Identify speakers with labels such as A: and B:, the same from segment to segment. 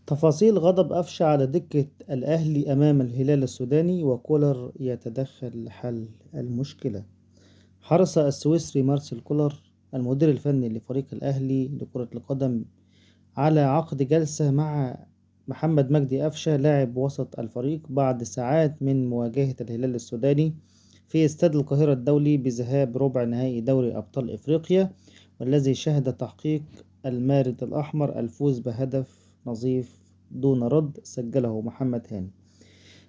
A: تفاصيل غضب قفشة على دكة الأهلي أمام الهلال السوداني وكولر يتدخل لحل المشكلة. حرص السويسري مارسيل كولر المدير الفني لفريق الأهلي لكرة القدم على عقد جلسة مع محمد مجدي قفشة لاعب وسط الفريق بعد ساعات من مواجهة الهلال السوداني في استاد القاهرة الدولي بذهاب ربع نهائي دوري أبطال إفريقيا، والذي شهد تحقيق المارد الأحمر الفوز بهدف نظيف دون رد سجله محمد هاني.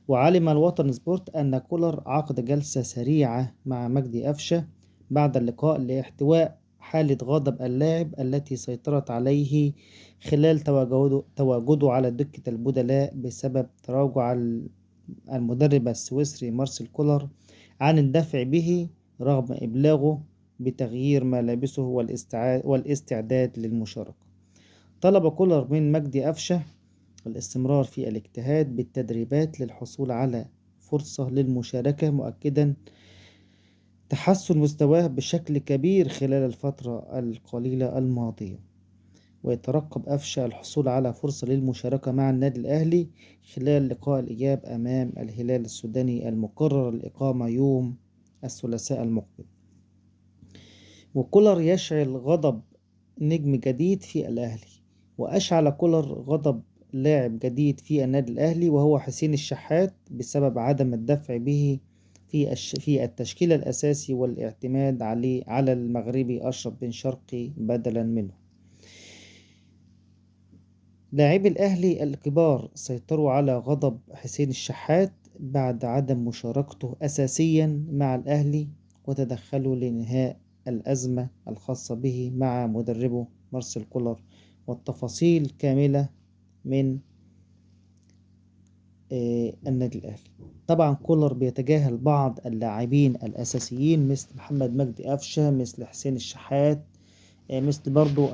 A: وعلم الوطن سبورت أن كولر عقد جلسة سريعة مع مجدي قفشة بعد اللقاء لاحتواء حالة غضب اللاعب التي سيطرت عليه خلال تواجده على دكة البدلاء بسبب تراجع المدرب السويسري مارسيل كولر عن الدفع به رغم إبلاغه بتغيير ملابسه والاستعداد للمشاركة. طلب كولر من مجدي قفشة الاستمرار في الاجتهاد بالتدريبات للحصول على فرصة للمشاركة، مؤكدا تحسن مستواه بشكل كبير خلال الفترة القليلة الماضية. ويترقب قفشة الحصول على فرصة للمشاركة مع النادي الأهلي خلال لقاء الإياب أمام الهلال السوداني المقرر الإقامة يوم الثلاثاء المقبل. وكولر يشعل غضب نجم جديد في الأهلي. وأشعل كولر غضب لاعب جديد في النادي الأهلي وهو حسين الشحات بسبب عدم الدفع به في التشكيل الأساسي والاعتماد على المغربي أشرف بن شرقي بدلا منه. لاعبي الأهلي الكبار سيطروا على غضب حسين الشحات بعد عدم مشاركته أساسيا مع الأهلي، وتدخلوا لإنهاء الأزمة الخاصة به مع مدربه مارسيل كولر. والتفاصيل كاملة من النادي الأهلي. طبعا كولر بيتجاهل بعض اللاعبين الأساسيين مثل محمد مجدي قفشة، مثل حسين الشحات، مثل برضو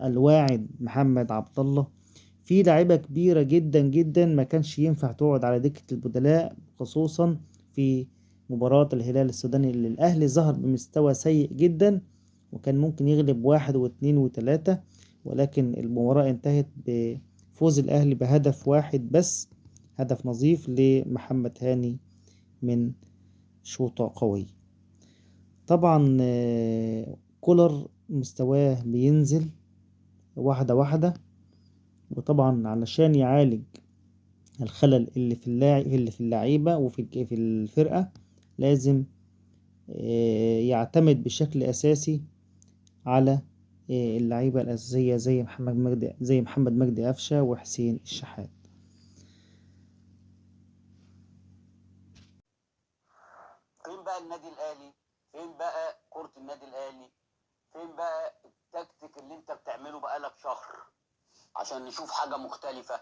A: الواعد محمد عبد الله. في لاعيبة كبيرة جدا جدا ما كانش ينفع تقعد على دكة البدلاء، خصوصا في مباراة الهلال السوداني اللي الأهلي ظهر بمستوى سيء جدا وكان ممكن يغلب 1 و2 و3، ولكن المباراة انتهت بفوز الأهلي بهدف واحد بس، هدف نظيف لمحمد هاني من شوطة قوية. طبعا كولر مستواه بينزل واحدة واحدة، وطبعا علشان يعالج الخلل اللي في اللعيبة وفي الفرقة لازم يعتمد بشكل أساسي على اللعيبة الأساسية زي محمد مجدي قفشة وحسين الشحات.
B: فين بقى النادي الاهلي؟ فين بقى كرة النادي الاهلي؟ فين بقى التكتيك اللي انت بتعمله بقالك شهر عشان نشوف حاجة مختلفة؟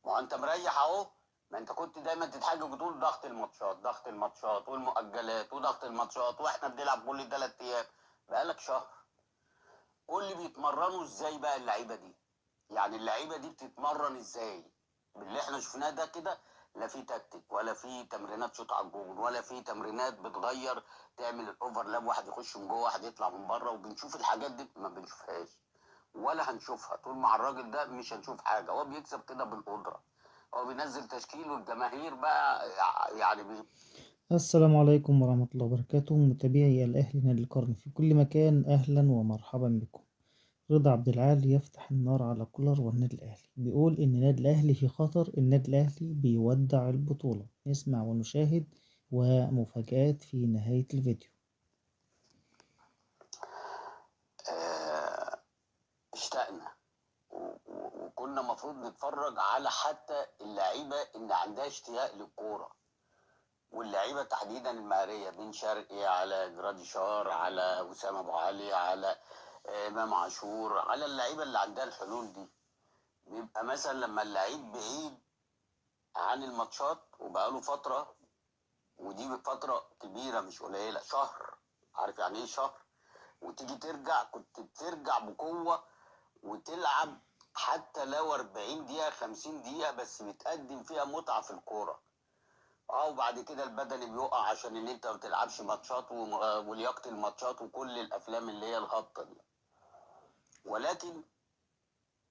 B: ما انت مريح اهو. ما انت كنت دايما تتحجج وتقول ضغط الماتشات ضغط الماتشات والمؤجلات وضغط الماتشات واحنا بنلعب كل 3 ايام. بقالك شهر. قول لي بيتمرنوا ازاي بقى اللعيبة دي؟ يعني اللعيبة دي بتتمرن ازاي؟ باللي احنا شفناه ده كده، لا في تكتيك ولا في تمرينات شوط على الجون ولا في تمرينات بتغير تعمل الاوفرلاب، واحد يخش من جوه واحد يطلع من بره، وبنشوف الحاجات دي ما بنشوفهاش ولا هنشوفها طول مع الراجل ده. مش هنشوف حاجه. هو بيكسب كده بالقدره. هو بينزل تشكيل والجماهير بقى يعني
A: السلام عليكم ورحمة الله وبركاته، متابعي الأهلي نادي القرن في كل مكان، أهلا ومرحبا بكم. رضا عبد العال يفتح النار على كولر والنادي الأهلي، بيقول إن النادي الأهلي في خطر، النادي الأهلي بيودع البطولة. نسمع ونشاهد ومفاجآت في نهاية الفيديو.
B: اشتقنا وكنا المفروض نتفرج على حتى اللعيبه اللي عندها اشتياق للكوره، واللعيبه تحديدا المهاريه، بن شرقي على جراديشار على وسام ابو علي على امام عاشور، على اللعيبه اللي عندها الحلول دي. بيبقى مثلا لما اللعيب بعيد عن الماتشات وبقاله فتره، ودي فتره كبيره مش قليله، شهر. عارف يعني ايه شهر؟ وتيجي ترجع، كنت بترجع بقوه وتلعب حتى لو 40 دقيقه 50 دقيقه، بس بتقدم فيها متعه في الكوره. وبعد كده البدني بيقع عشان ان انت ما بتلعبش ماتشات ولياقه الماتشات وكل الافلام اللي هي الهابطه دي. ولكن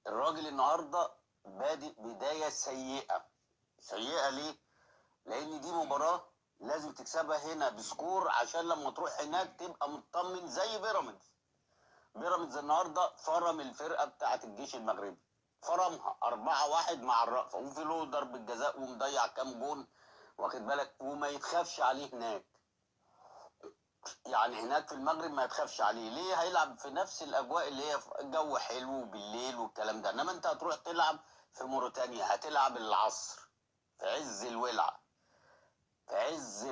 B: الراجل النهارده بادئ بداية سيئة. سيئة ليه؟ لأن دي مباراة لازم تكسبها هنا بسكور عشان لما تروح هناك تبقى مطمن زي بيراميدز. بيراميدز النهارده فرم الفرقة بتاعة الجيش المغربي، فرمها 4-1 مع الرأفة، وفي له ضربة جزاء ومضيع كام جون، واخد بالك، وما يتخافش عليه هناك. يعني هناك في المغرب ما يتخافش عليه، ليه؟ هيلعب في نفس الاجواء اللي هي جو حلو بالليل والكلام ده. انما انت هتروح تلعب في موريتانيا، هتلعب العصر في عز الولعه، في عز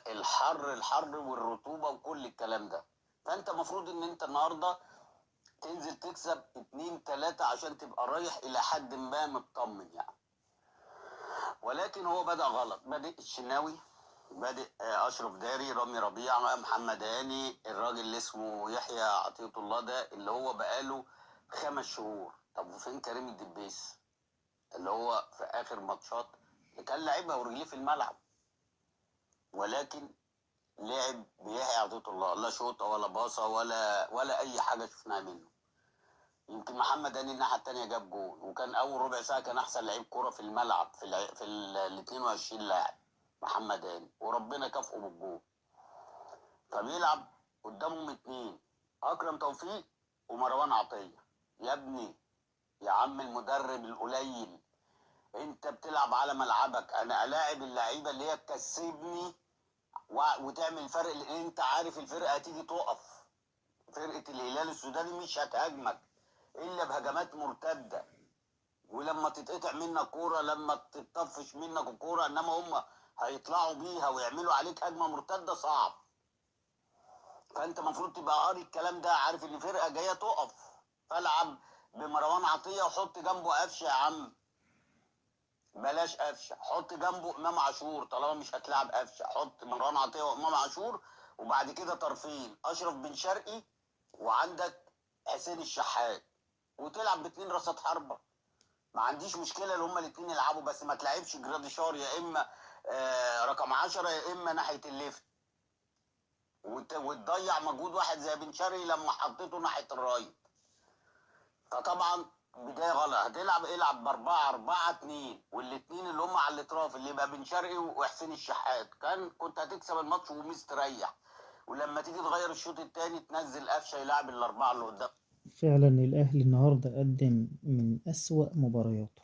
B: الحر والرطوبه وكل الكلام ده. فانت المفروض ان انت النهارده تنزل تكسب 2-3 عشان تبقى رايح الى حد ما مطمن يعني. ولكن هو بدأ غلط، بادئ الشناوي، بادئ اشرف داري، رامي ربيعه، محمد هاني، الراجل اللي اسمه يحيى عطية الله ده اللي هو بقاله 5 شهور. طب وفين كريم الدبيس اللي هو في اخر ماتشات اللي كان لعبها ورجليه في الملعب، ولكن لعب بيحيى عطية الله، لا شوطه ولا باصه ولا اي حاجه شفناها منه. يمكن محمد هاني الناحيه الثانيه جاب جول، وكان اول ربع ساعه كان احسن لعيب كوره في الملعب في ال 22 لاعب محمد هاني، وربنا كافئه بالجول. فبيلعب قدامهم 2، اكرم توفيق ومروان عطيه. يا ابني، يا عم المدرب القليل، انت بتلعب على ملعبك، انا الاعب اللعيبه اللي هي تكسبني وتعمل فرق، لان انت عارف الفرقه هتيجي تقف. فرقه الهلال السوداني مش هتهاجمك الا بهجمات مرتده، ولما تتقطع منك كوره، لما تطفش منك الكوره، انما هم هيطلعوا بيها ويعملوا عليك هجمه مرتده صعب. فانت المفروض تبقى قاري الكلام ده، عارف ان فرقه جايه تقف، فالعب بمروان عطيه وحط جنبه قفشه. يا عم بلاش قفشه، حط جنبه امام عاشور. طالما مش هتلعب قفشه، حط مروان عطيه وامام عاشور، وبعد كده طرفين اشرف بن شرقي، وعندك حسين الشحات، وتلعب باتنين راسات حربه. ما عنديش مشكله ان هما الاثنين يلعبوا، بس ما تلعبش جراديشار يا اما رقم 10 يا اما ناحيه الليفت، وتضيع مجهود واحد زي بن شرقي لما حطيته ناحيه الرايت. فطبعا بدايه غلط. هتلعب العب ب4-4-2، والاثنين اللي هم على الاطراف اللي يبقى بن شرقي وحسين الشحات، كنت هتكسب الماتش ومستريح. ولما تيجي تغير الشوط الثاني تنزل قفشه يلعب الاربعه اللي قدام.
A: فعلا الأهلي النهاردة قدم من أسوأ مبارياته،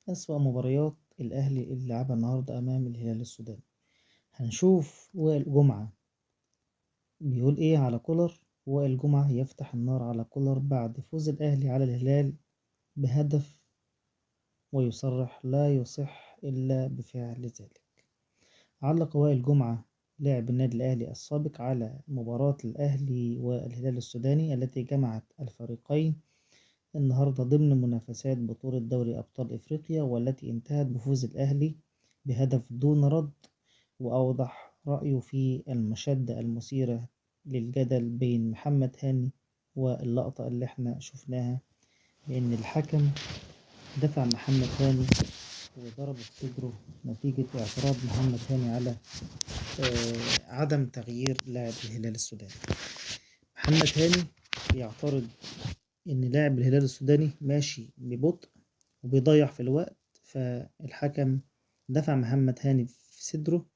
A: أسوأ مباريات الأهلي اللي لعبها النهاردة أمام الهلال السوداني. هنشوف وائل جمعة بيقول إيه على كولر. وائل جمعة يفتح النار على كولر بعد فوز الأهلي على الهلال بهدف، ويصرح لا يصح إلا بفعل ذلك. علق وائل جمعة لاعب النادي الأهلي السابق على مباراة الأهلي والهلال السوداني التي جمعت الفريقين النهاردة ضمن منافسات بطولة دوري أبطال إفريقيا، والتي انتهت بفوز الأهلي بهدف دون رد. وأوضح رأيه في المشادة المثيرة للجدل بين محمد هاني واللقطة اللي احنا شفناها، بأن الحكم دفع محمد هاني وضرب في صدره نتيجة اعتراض محمد هاني على عدم تغيير لاعب الهلال السوداني. محمد هاني يعترض إن لاعب الهلال السوداني ماشي ببطء وبيضيع في الوقت، فالحكم دفع محمد هاني في صدره،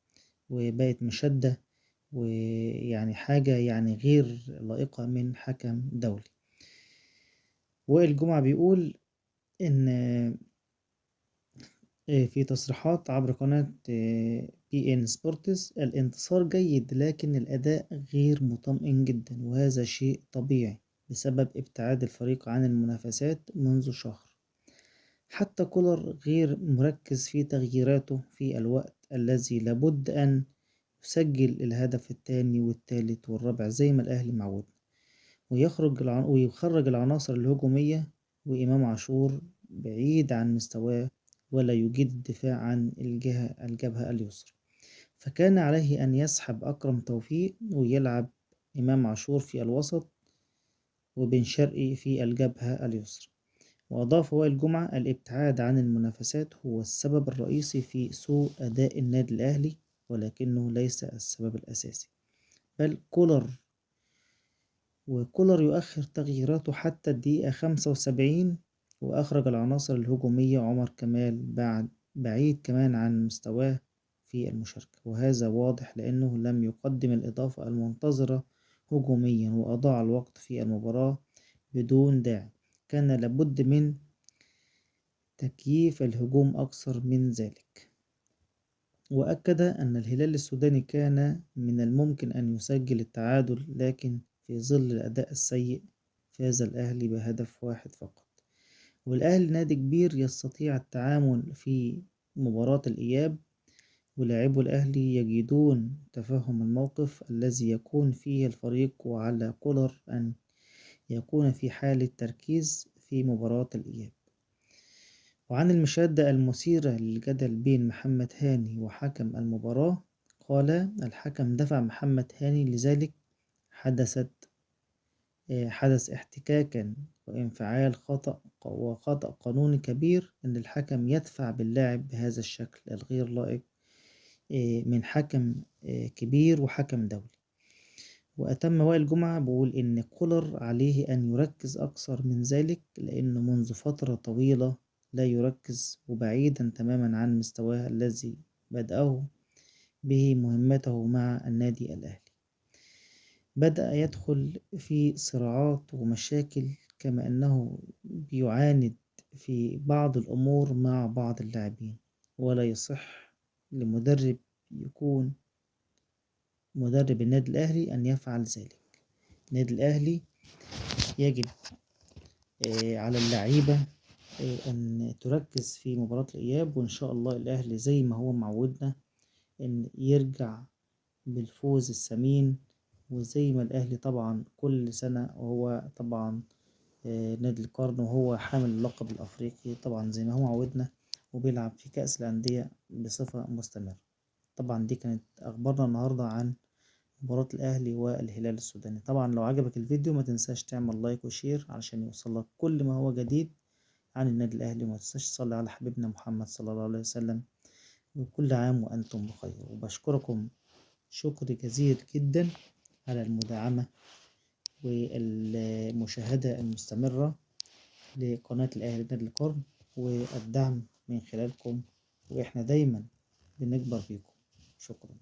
A: وبقت مشدة، ويعني حاجة يعني غير لائقة من حكم دولي. وائل جمعة بيقول إن في تصريحات عبر قناة بي إن سبورتس: الانتصار جيد لكن الأداء غير مطمئن جدا، وهذا شيء طبيعي بسبب ابتعاد الفريق عن المنافسات منذ شهر. حتى كولر غير مركز في تغييراته في الوقت الذي لابد أن يسجل الهدف الثاني والثالث والرابع زي ما الأهلي معودنا، ويخرج العناصر الهجومية، وإمام عاشور بعيد عن مستواه ولا يجيد الدفاع عن الجبهة اليسرى. فكان عليه أن يسحب أكرم توفيق ويلعب إمام عاشور في الوسط وبن شرقي في الجبهة اليسرى. وأضاف وائل جمعة: الابتعاد عن المنافسات هو السبب الرئيسي في سوء أداء النادي الأهلي، ولكنه ليس السبب الأساسي. بل كولر وكولر يؤخر تغييراته حتى الدقيقة 75، وأخرج العناصر الهجومية عمر كمال بعيد كمان عن مستواه في المشاركة، وهذا واضح لأنه لم يقدم الإضافة المنتظرة هجوميا، وأضاع الوقت في المباراة بدون داعي. كان لابد من تكييف الهجوم أكثر من ذلك. وأكد أن الهلال السوداني كان من الممكن أن يسجل التعادل، لكن في ظل الأداء السيء فاز الأهلي بهدف واحد فقط. والأهلي نادي كبير يستطيع التعامل في مباراة الإياب، ولاعبو الأهلي يجدون تفهم الموقف الذي يكون فيه الفريق، وعلى كولر أن يكون في حالة تركيز في مباراة الإياب. وعن المشادة المثيرة للجدل بين محمد هاني وحكم المباراة، قال الحكم دفع محمد هاني، لذلك حدث احتكاكا وانفعال وخطأ قانوني كبير أن الحكم يدفع باللاعب بهذا الشكل الغير لائق من حكم كبير وحكم دولي. وأتم وائل جمعة بيقول إن كولر عليه أن يركز أكثر من ذلك، لأنه منذ فترة طويلة لا يركز، وبعيدا تماما عن مستواه الذي بدأه به مهمته مع النادي الأهلي. بدأ يدخل في صراعات ومشاكل، كما أنه بيعاند في بعض الأمور مع بعض اللاعبين، ولا يصح لمدرب يكون مدرب النادي الأهلي أن يفعل ذلك. النادي الأهلي يجب على اللعيبة أن تركز في مباراة الإياب، وإن شاء الله الأهلي زي ما هو معودنا أن يرجع بالفوز الثمين، وزي ما الأهلي طبعا كل سنة وهو طبعا نادي القرن وهو حامل اللقب الأفريقي طبعا زي ما هو معودنا، وبيلعب في كأس الأندية بصفة مستمرة. طبعا دي كانت أخبارنا النهاردة عن مباراة الأهلي والهلال السوداني. طبعا لو عجبك الفيديو ما تنساش تعمل لايك وشير علشان يوصلك كل ما هو جديد عن النادي الأهلي، وما تنساش تصلي على حبيبنا محمد صلى الله عليه وسلم. وكل عام وأنتم بخير، وبشكركم شكر جزيل جدا على المداعمة والمشاهدة المستمرة لقناة الأهلي نادي القرن، والدعم من خلالكم، وإحنا دايما بنكبر بيكم. شكرا.